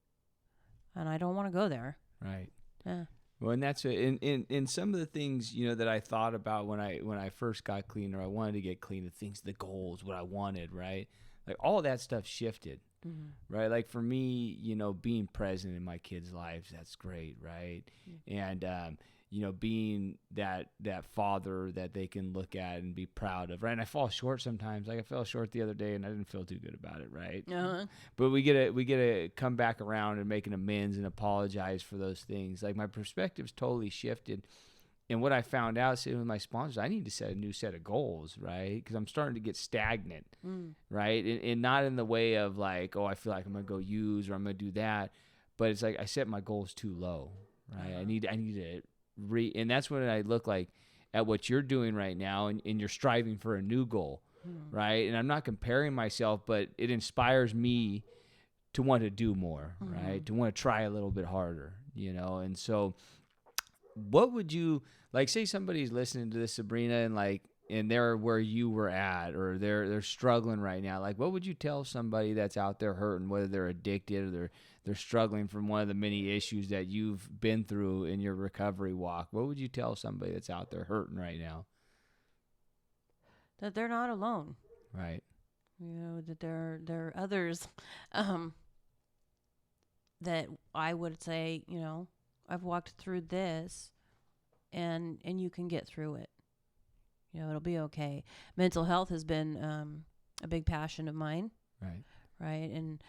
S4: and I don't want to go there.
S1: Right.
S4: Yeah.
S1: Well, and that's in some of the things, you know, that I thought about when I first got clean, or I wanted to get clean, the goals, what I wanted, right? Like all that stuff shifted, right? Like for me, you know, being present in my kids' lives, that's great, right? And you know, being that father that they can look at and be proud of, right? And I fall short sometimes. Like I fell short the other day, and I didn't feel too good about it, right? But we get to come back around and make an amends and apologize for those things. Like my perspective's totally shifted, and what I found out sitting with my sponsors, I need to set a new set of goals, right? Because I'm starting to get stagnant, right? And not in the way of like, oh, I feel like I'm gonna go use or I'm gonna do that, but it's like I set my goals too low, right? I need to and that's when I look like at what you're doing right now, and you're striving for a new goal, right? And I'm not comparing myself, but it inspires me to want to do more, right? To want to try a little bit harder, you know? And so what would you, like, say somebody's listening to this, Sabrina, and they're where you were at, or they're struggling right now. Like, what would you tell somebody that's out there hurting, whether they're addicted or they're struggling from one of the many issues that you've been through in your recovery walk? What would you tell somebody that's out there hurting right now?
S4: That they're not alone.
S1: Right.
S4: You know, that there are others that I would say, you know, I've walked through this, and you can get through it. You know, it'll be okay. Mental health has been a big passion of mine.
S1: Right.
S4: Right. And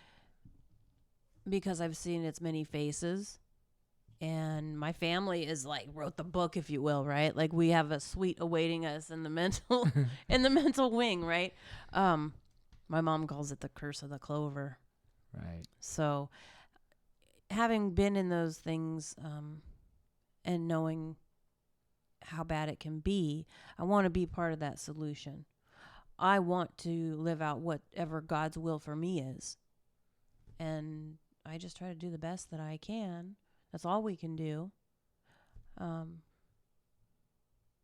S4: because I've seen its many faces, and my family is like wrote the book, if you will, right? Like we have a suite awaiting us in the mental in the mental wing, right? My mom calls it the curse of the clover.
S1: Right.
S4: So having been in those things and knowing how bad it can be, I want to be part of that solution. I want to live out whatever God's will for me is. And I just try to do the best that I can. That's all we can do.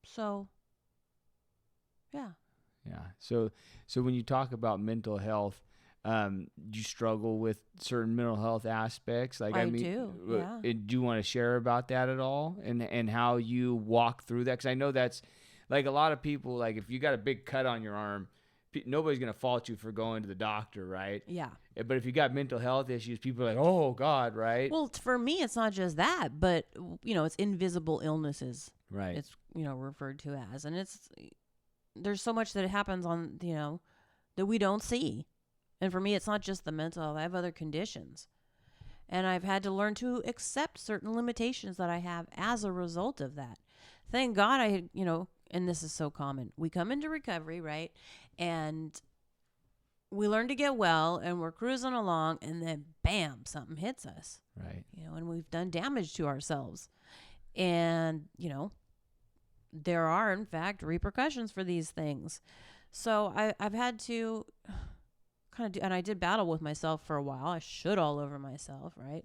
S4: So, yeah.
S1: Yeah. So when you talk about mental health, do you struggle with certain mental health aspects? Like
S4: I do. Yeah.
S1: Do you want to share about that at all, and how you walk through that? Because I know that's like a lot of people. Like if you got a big cut on your arm, nobody's gonna fault you for going to the doctor, right?
S4: Yeah.
S1: But if you got mental health issues, people are like, "Oh God," right?
S4: Well, for me, it's not just that, but you know, it's invisible illnesses.
S1: Right.
S4: It's referred to as, and there's so much that happens on that we don't see. And for me, it's not just the mental health. I have other conditions. And I've had to learn to accept certain limitations that I have as a result of that. Thank God and this is so common. We come into recovery, right? And we learn to get well, and we're cruising along, and then bam, something hits us.
S1: Right.
S4: And we've done damage to ourselves. And, there are, in fact, repercussions for these things. So I've had to kind of do, and I did battle with myself for a while. I should all over myself, right?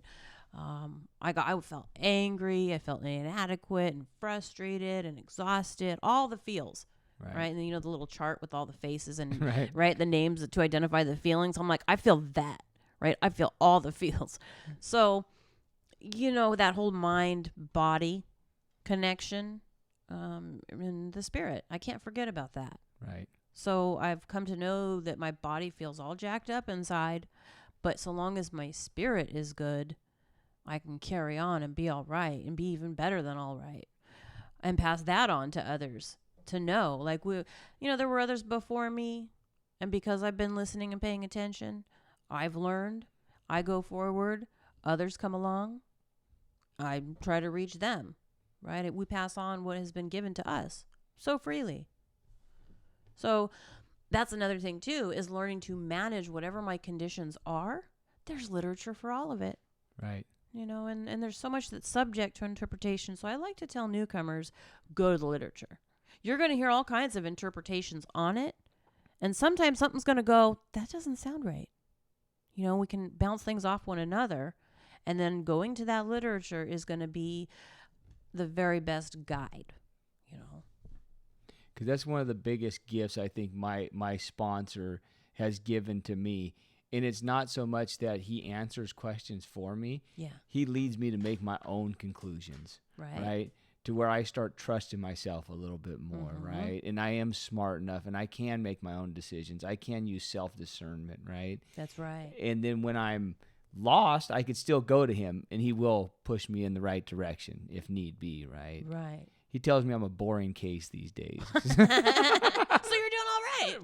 S4: I felt angry. I felt inadequate and frustrated and exhausted. All the feels, right? And then the little chart with all the faces and right the names to identify the feelings. I'm like, I feel that, right? I feel all the feels. So, that whole mind body connection, in the spirit. I can't forget about that.
S1: Right.
S4: So I've come to know that my body feels all jacked up inside, but so long as my spirit is good, I can carry on and be all right and be even better than all right, and pass that on to others to know. Like there were others before me, and because I've been listening and paying attention, I've learned. I go forward. Others come along. I try to reach them. Right? We pass on what has been given to us so freely. So that's another thing too, is learning to manage whatever my conditions are. There's literature for all of it.
S1: Right.
S4: And there's so much that's subject to interpretation. So I like to tell newcomers, go to the literature. You're going to hear all kinds of interpretations on it. And sometimes something's going to go, that doesn't sound right. We can bounce things off one another. And then going to that literature is going to be the very best guide, you know.
S1: Because that's one of the biggest gifts I think my sponsor has given to me. And it's not so much that he answers questions for me.
S4: Yeah.
S1: He leads me to make my own conclusions,
S4: Right.
S1: right? To where I start trusting myself a little bit more, right? And I am smart enough, and I can make my own decisions. I can use self-discernment, right?
S4: That's right.
S1: And then when I'm lost, I could still go to him, and he will push me in the right direction if need be, right?
S4: Right.
S1: He tells me I'm a boring case these days.
S4: So you're doing all right.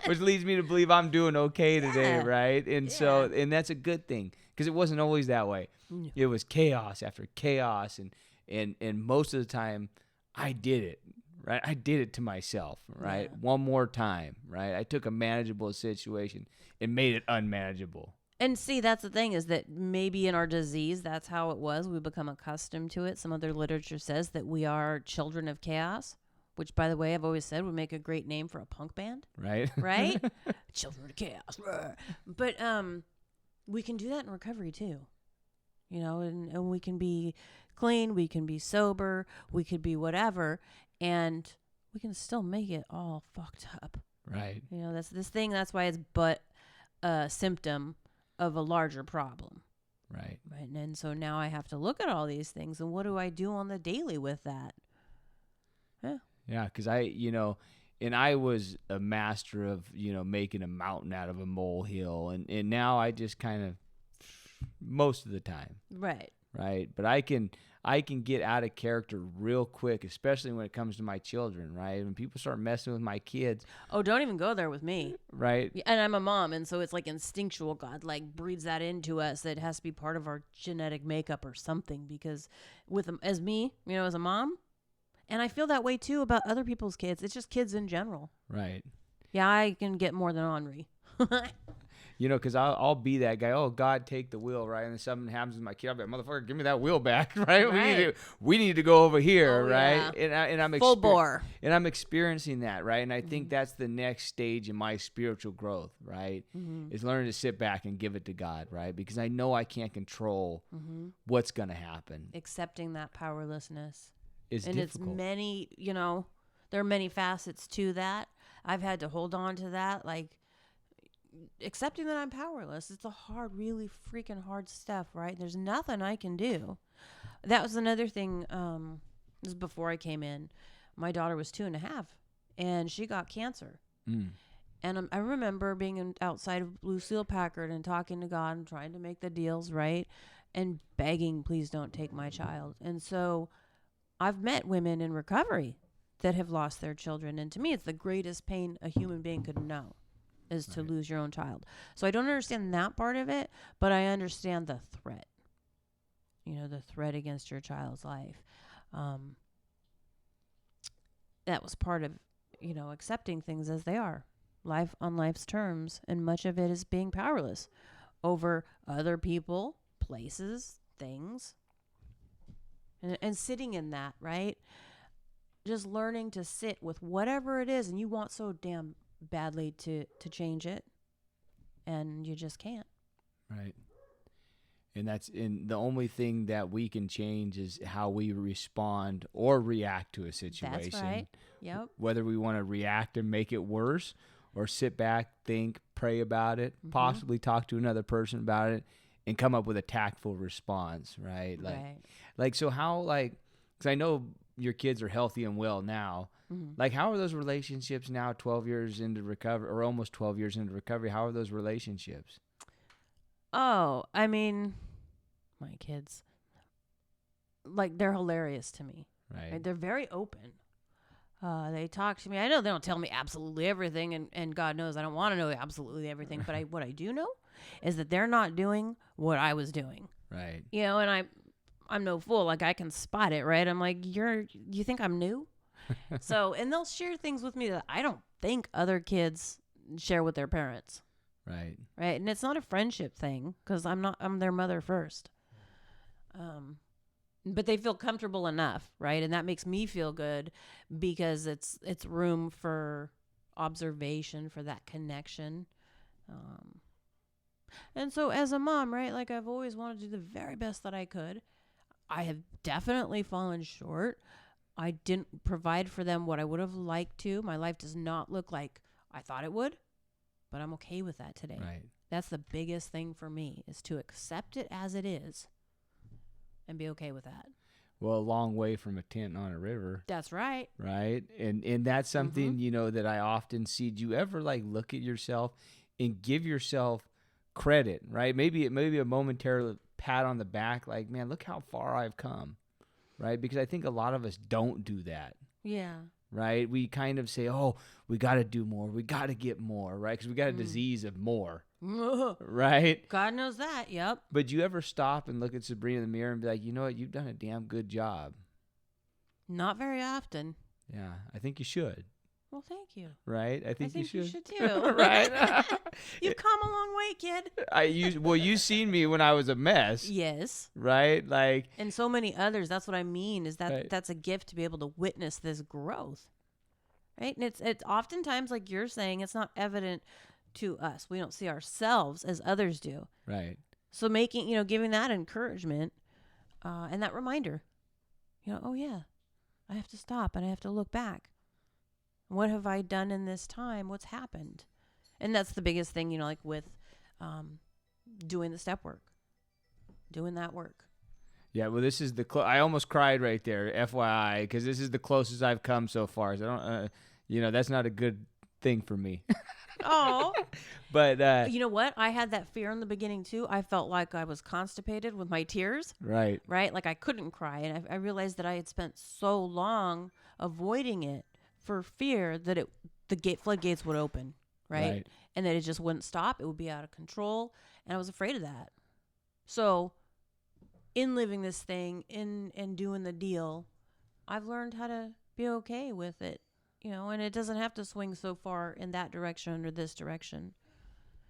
S1: which leads me to believe I'm doing okay today,
S4: Yeah.
S1: right? And so, and that's a good thing, because it wasn't always that way.
S4: No.
S1: It was chaos after chaos, and most of the time I did it, right? I did it to myself, right?
S4: Yeah.
S1: One more time, right? I took a manageable situation and made it unmanageable.
S4: And see, that's the thing, is that maybe in our disease, that's how it was. We become accustomed to it. Some other literature says that we are children of chaos, which, by the way, I've always said would make a great name for a punk band,
S1: Right?
S4: right? Children of chaos. But we can do that in recovery too, you know, and we can be clean, we can be sober, we could be whatever, and we can still make it all fucked up.
S1: Right.
S4: You know, that's this thing. That's why it's but a symptom of a larger problem.
S1: Right.
S4: Right. And so now I have to look at all these things, and what do I do on the daily with that?
S1: Yeah, because and I was a master of, making a mountain out of a molehill. And now I just kind of, most of the time,
S4: Right.
S1: right? But I can get out of character real quick, especially when it comes to my children, right? When people start messing with my kids,
S4: Oh, don't even go there with me.
S1: right?
S4: Yeah, and I'm a mom, and so it's like instinctual. God like breeds that into us. That it has to be part of our genetic makeup or something. Because as me, as a mom, and I feel that way too about other people's kids. It's just kids in general.
S1: Right.
S4: Yeah, I can get more than Henri.
S1: Because I'll be that guy. Oh, God, take the wheel, right? And then something happens with my kid. I'll be like, motherfucker, give me that wheel back, right?
S4: Right.
S1: We need to go over here,
S4: Oh,
S1: right?
S4: yeah.
S1: And I'm
S4: Full bore.
S1: and I'm experiencing that, right? And I think that's the next stage in my spiritual growth, right? Is learning to sit back and give it to God, right? Because I know I can't control what's going to happen.
S4: Accepting that powerlessness.
S1: It's
S4: and
S1: difficult.
S4: it's many, there are many facets to that. I've had to hold on to that, like accepting that I'm powerless. It's a hard, really freaking hard stuff, right? There's nothing I can do. That was another thing. This is before I came in. My daughter was 2.5, and she got cancer. And I remember being outside of Lucille Packard and talking to God and trying to make the deals right, and begging, please don't take my child. And so I've met women in recovery that have lost their children. And to me, it's the greatest pain a human being could know, is to lose your own child. So I don't understand that part of it, but I understand the threat, the threat against your child's life. That was part of, accepting things as they are, life on life's terms. And much of it is being powerless over other people, places, things, and sitting in that, right? Just learning to sit with whatever it is, and you want so damn badly to change it, and you just can't.
S1: Right. And the only thing that we can change is how we respond or react to a situation.
S4: That's right. Yep.
S1: Whether we want to react and make it worse, or sit back, think, pray about it, possibly talk to another person about it, and come up with a tactful response, right? So how, because I know your kids are healthy and well now. Like, how are those relationships now, 12 years into recovery, or almost 12 years into recovery? How are those relationships?
S4: Oh, I mean, my kids, they're hilarious to me.
S1: Right.
S4: They're very open. They talk to me. I know they don't tell me absolutely everything, and God knows I don't want to know absolutely everything. But what I do know is that they're not doing what I was doing.
S1: Right.
S4: And I'm no fool. Like, I can spot it, right? I'm like, you think I'm new? So, and they'll share things with me that I don't think other kids share with their parents.
S1: Right.
S4: Right. And it's not a friendship thing, because I'm their mother first. But they feel comfortable enough, right? And that makes me feel good, because it's room for observation, for that connection. And so as a mom, right, like, I've always wanted to do the very best that I could. I have definitely fallen short. I didn't provide for them what I would have liked to. My life does not look like I thought it would, but I'm okay with that today.
S1: Right.
S4: That's the biggest thing for me, is to accept it as it is and be okay with that.
S1: Well, a long way from a tent on a river.
S4: That's right.
S1: Right. And that's something, that I often see. Do you ever like look at yourself and give yourself credit, right? Maybe a momentary pat on the back, like, man, look how far I've come, right? Because I think a lot of us don't do that.
S4: Yeah.
S1: Right. We kind of say, oh, we got to do more. We got to get more, right? Because we got a disease of more, right?
S4: God knows that. Yep.
S1: But do you ever stop and look at Sabrina in the mirror and be like, you know what? You've done a damn good job.
S4: Not very often.
S1: Yeah, I think you should.
S4: Well, thank you.
S1: Right? I think you
S4: you
S1: should.
S4: too.
S1: Right?
S4: You've come a long way, kid.
S1: You seen me when I was a mess.
S4: Yes.
S1: Right? Like,
S4: And so many others. That's what I mean, is that
S1: Right.
S4: that's a gift to be able to witness this growth. Right? And it's oftentimes, like you're saying, it's not evident to us. We don't see ourselves as others do.
S1: right.
S4: So giving that encouragement and that reminder, oh yeah, I have to stop and I have to look back. What have I done in this time? What's happened? And that's the biggest thing, like with doing the step work, doing that work.
S1: Yeah, well, this is I almost cried right there, FYI, because this is the closest I've come so far. So I don't, that's not a good thing for me.
S4: Oh,
S1: But
S4: you know what? I had that fear in the beginning too. I felt like I was constipated with my tears,
S1: right.
S4: right? Like I couldn't cry. And I realized that I had spent so long avoiding it for fear that the floodgates would open, right? And that it just wouldn't stop. It would be out of control. And I was afraid of that. So in living this thing, and doing the deal, I've learned how to be okay with it, and it doesn't have to swing so far in that direction or this direction.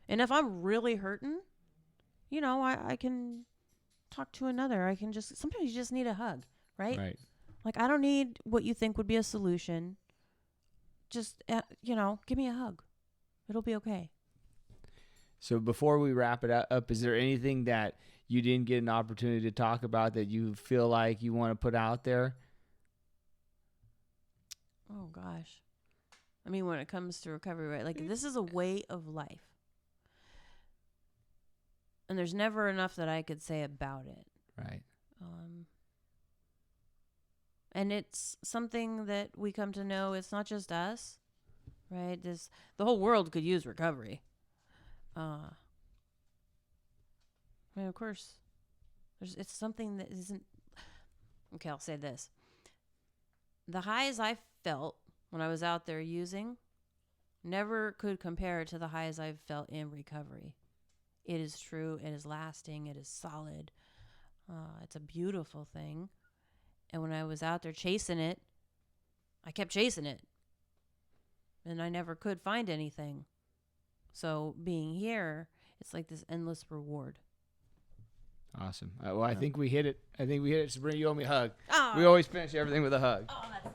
S4: And if I'm really hurting, I can talk to another. Sometimes you just need a hug, right?
S1: Right.
S4: Like, I don't need what you think would be a solution. Just, give me a hug. It'll be okay.
S1: So before we wrap it up, is there anything that you didn't get an opportunity to talk about that you feel like you want to put out there?
S4: Oh, gosh. I mean, when it comes to recovery, right? Like, this is a way of life. And there's never enough that I could say about it.
S1: Right.
S4: And it's something that we come to know. It's not just us, right? The whole world could use recovery. I mean, of course, it's something that isn't. Okay, I'll say this. The highs I felt when I was out there using never could compare to the highs I've felt in recovery. It is true. It is lasting. It is solid. It's a beautiful thing. And when I was out there chasing it, I kept chasing it. And I never could find anything. So being here, it's like this endless reward.
S1: Awesome. Well, I think we hit it. Sabrina, you owe me a hug.
S4: Oh.
S1: We always finish everything with a hug.
S4: Oh, that's